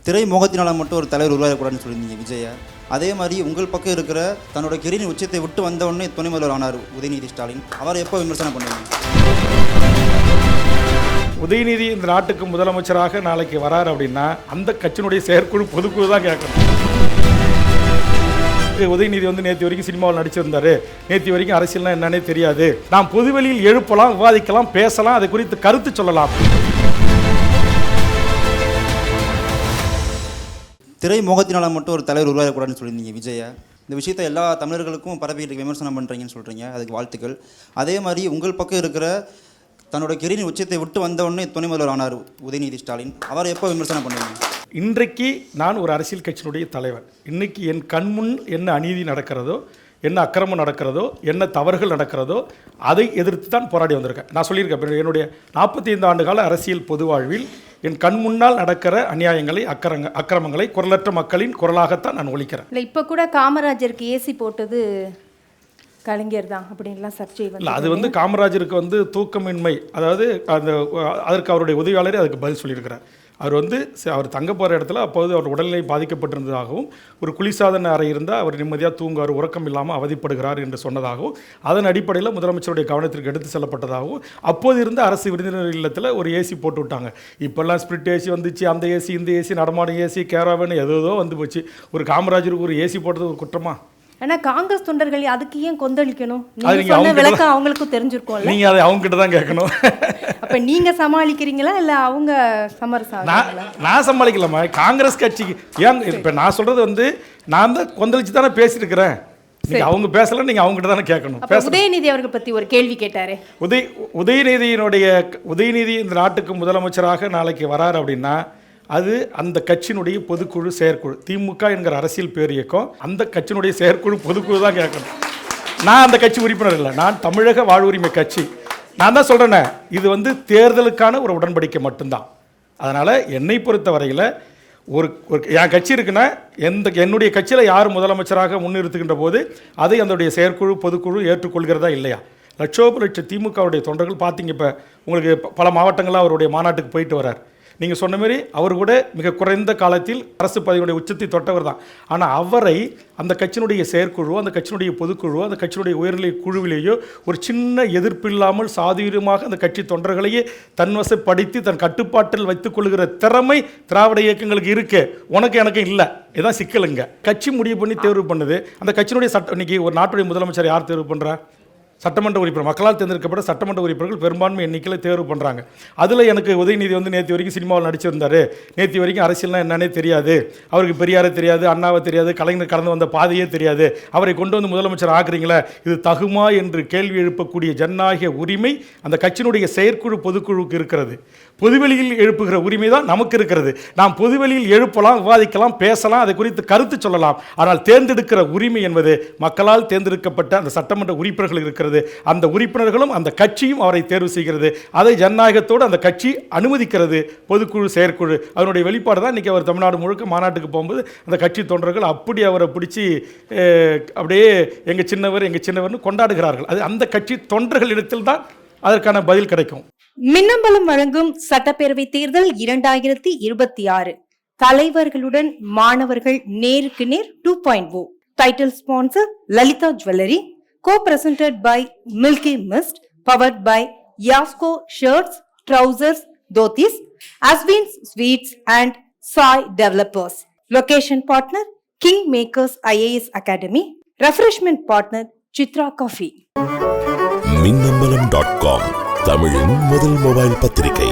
திரைமுகத்தினால் மட்டும் ஒரு தலைவர் உருவாகக்கூடாதுன்னு சொல்லியிருந்தீங்க விஜயை. அதே மாதிரி உங்கள் பக்கம் இருக்கிற தன்னோட கெரியரின் உச்சத்தை விட்டு வந்தவுடனே துணை முதல்வர் ஆனார் உதயநிதி ஸ்டாலின். அவரை எப்போ விமர்சனம் பண்ணுவீங்க? உதயநிதி இந்த நாட்டுக்கு முதலமைச்சராக நாளைக்கு வராரு அப்படின்னா அந்த கட்சியினுடைய செயற்குழு பொதுக்குழு தான் கேட்கணும். உதயநிதி வந்து நேற்று வரைக்கும் சினிமாவில் நடிச்சிருந்தாரு, நேற்று வரைக்கும் அரசியல்னா என்னன்னே தெரியாது, நாம் பொதுவெளியில் எழுப்பலாம், விவாதிக்கலாம், பேசலாம், அதை குறித்து கருத்து சொல்லலாம். திரைமுகத்தினால் மட்டும் ஒரு தலைவர் உருவாகக்கூடாதுன்னு சொல்லியிருந்தீங்க விஜயை. இந்த விஷயத்தை எல்லா தமிழர்களுக்கும் பரப்பிட்டு விமர்சனம் பண்ணுறீங்கன்னு சொல்கிறீங்க, அதுக்கு வாழ்த்துக்கள். அதே மாதிரி உங்கள் பக்கம் இருக்கிற தன்னோட கெரியரின் உச்சத்தை விட்டு வந்தவுடனே துணை முதல்வர் ஆனார் உதயநிதி ஸ்டாலின். அவரை எப்போ விமர்சனம் பண்ணுவீங்க? இன்றைக்கு நான் ஒரு அரசியல் கட்சியினுடைய தலைவர். இன்றைக்கி என் கண்முன் என்ன அநீதி நடக்கிறதோ, என்ன அக்கிரமம் நடக்கிறதோ, என்ன தவறுகள் நடக்கிறதோ அதை எதிர்த்து தான் போராடி வந்திருக்கேன். நான் சொல்லியிருக்கேன், என்னுடைய 45 ஆண்டு கால அரசியல் பொது வாழ்வில் என் கண் முன்னால் நடக்கிற அநியாயங்களை, அக்கிரமங்களை குரலற்ற மக்களின் குரலாகத்தான் நான் ஒழிக்கிறேன். இல்லை, இப்போ கூட காமராஜருக்கு ஏசி போட்டது கலைஞர் தான் அப்படின்லாம் சர்ச்சை இல்லை, அது வந்து காமராஜருக்கு வந்து தூக்கமின்மை, அதாவது அதற்கு அவருடைய உதவியாளரே அதுக்கு பதில் சொல்லியிருக்கிறார். அவர் தங்க போகிற இடத்துல அப்போது அவர் உடல்நிலை பாதிக்கப்பட்டிருந்ததாகவும், ஒரு குளிர்சாதன அறை இருந்தால் அவர் நிம்மதியாக தூங்குவார், உறக்கம் இல்லாமல் அவதிப்படுகிறார் என்று சொன்னதாகவும், அதன் அடிப்படையில் முதலமைச்சருடைய கவனத்திற்கு எடுத்து செல்லப்பட்டதாகவும், அப்போது இருந்த அரசு விருந்தினர் இல்லத்தில் ஒரு ஏசி போட்டு விட்டாங்க. இப்போல்லாம் ஸ்பிரிட் ஏசி வந்துச்சு, அந்த ஏசி இந்த ஏசி, நடமாடும் ஏசி, கேராவன் ஏதோ வந்து போச்சு. ஒரு காமராஜருக்கு ஒரு ஏசி போட்டது ஒரு குற்றமா? ஆனால் காங்கிரஸ் தொண்டர்கள் அதுக்கு ஏன் கொந்தளிக்கணும்? விளக்கம் அவங்களுக்கும் தெரிஞ்சிருக்கும். நீங்கள் அதை அவங்க கிட்ட தான் கேட்கணும். அப்போ நீங்கள் சமாளிக்கிறீங்களா இல்லை அவங்க சமரசம்? நான் சமாளிக்கலாமா? காங்கிரஸ் கட்சிக்கு ஏன் இப்போ நான் சொல்கிறது வந்து நான் தான் கொந்தளிச்சு தானே பேசியிருக்கிறேன். அவங்க பேசல, நீங்கள் அவங்ககிட்ட தானே கேட்கணும். உதயநிதி அவர்கள் பற்றி ஒரு கேள்வி கேட்டாரு. உதயநிதி இந்த நாட்டுக்கு முதலமைச்சராக நாளைக்கு வராரு அப்படின்னா அது அந்த கட்சியினுடைய பொதுக்குழு செயற்குழு, திமுக என்கிற அரசியல் பேர் இயக்கம், அந்த கட்சியினுடைய செயற்குழு பொதுக்குழு தான் கேட்கணும். நான் அந்த கட்சி உறுப்பினர் இல்லை, நான் தமிழக வாழ்வுரிமை கட்சி. நான் தான் சொல்கிறேனே, இது வந்து தேர்தலுக்கான ஒரு உடன்படிக்கை மட்டும்தான். அதனால் என்னை பொறுத்த வரையில் ஒரு என் கட்சி இருக்குன்னா என்னுடைய கட்சியில் யார் முதலமைச்சராக முன்னிறுத்துகின்ற போது அதை அதனுடைய செயற்குழு பொதுக்குழு ஏற்றுக்கொள்கிறதா இல்லையா? லட்சோப திமுகவுடைய தொண்டர்கள் பார்த்தீங்க, இப்போ உங்களுக்கு பல மாவட்டங்களில் அவருடைய மாநாட்டுக்கு போயிட்டு வரார். நீங்கள் சொன்ன மாதிரி அவர் கூட மிக குறைந்த காலத்தில் அரசு பதவியுடைய உச்சத்தை தொட்டவர் தான். ஆனால் அவரை அந்த கட்சியினுடைய செயற்குழு, அந்த கட்சியினுடைய பொதுக்குழு, அந்த கட்சியினுடைய உயர்நிலை குழுவிலேயோ ஒரு சின்ன எதிர்ப்பு இல்லாமல் சாதுரியமாக அந்த கட்சி தொண்டர்களையே தன்வசப்படுத்தி தன் கட்டுப்பாட்டில் வைத்துக் கொள்கிற திறமை திராவிட இயக்கங்களுக்கு இருக்கு. உனக்கு எனக்கு இல்லை. இதுதான் சிக்கலுங்க. கட்சி முடிவு பண்ணி தேர்வு பண்ணுது. அந்த கட்சியினுடைய இன்னைக்கு ஒரு நாட்டுடைய முதலமைச்சர் யார் தேர்வு பண்ணுறா? சட்டமன்ற உறுப்பினர், மக்களால் தேர்ந்தெடுக்கப்பட்ட சட்டமன்ற உறுப்பினர்கள் பெரும்பான்மை எண்ணிக்கையில் தேர்வு பண்ணுறாங்க. அதில் எனக்கு உதயநிதி வந்து நேற்று வரைக்கும் சினிமாவில் நடிச்சிருந்தார், நேற்று வரைக்கும் அரசியல்னா என்னன்னே தெரியாது, அவருக்கு பெரியாரை தெரியாது, அண்ணாவை தெரியாது, கலைஞர் கடந்து வந்த பாதையே தெரியாது, அவரை கொண்டு வந்து முதலமைச்சர் ஆக்குறீங்களே, இது தகுமா என்று கேள்வி எழுப்பக்கூடிய ஜனநாயக உரிமை அந்த கட்சியினுடைய செயற்குழு பொதுக்குழுவுக்கு இருக்கிறது. பொதுவெளியில் எழுப்புகிற உரிமை தான் நமக்கு இருக்கிறது. நாம் பொதுவெளியில் எழுப்பலாம், விவாதிக்கலாம், பேசலாம், அதை குறித்து கருத்து சொல்லலாம். ஆனால் தேர்ந்தெடுக்கிற உரிமை என்பது மக்களால் தேர்ந்தெடுக்கப்பட்ட அந்த சட்டமன்ற உறுப்பினர்கள் இருக்கிறது. அந்த உறுப்பினர்களும் அந்த கட்சியும் அவரை தேர்வு செய்கிறது. அதை ஜனநாயகத்தோடு அந்த கட்சி அனுமதிக்கிறது. பொதுக்குழு செயற்குழு அதனுடைய வெளிப்பாடு தான். இன்றைக்கி அவர் தமிழ்நாடு முழுக்க மாநாட்டுக்கு போகும்போது அந்த கட்சி தொண்டர்கள் அப்படி அவரை பிடிச்சி அப்படியே எங்கள் சின்னவர்னு கொண்டாடுகிறார்கள். அது அந்த கட்சி தொண்டர்களிடத்தில் தான் அதற்கான பதில் கிடைக்கும். மின்னம்பலம் வழங்கும் சட்டப்பேரவை தேர்தல் 2026 தலைவர்களுடன் மாணவர்கள் நேருக்கு நேர் 2.0. Title sponsor Lalitha jewellery. Co-presented by Milky Mist, powered by Yasco Shirts, Trousers, Dhotis, Aswin's Sweets and Sai Developers. Location partner Kingmakers IAS Academy. Refreshment partner Chitra Coffee. மின்னம்பலம்.com தமிழின் முதல் மொபைல் பத்திரிகை.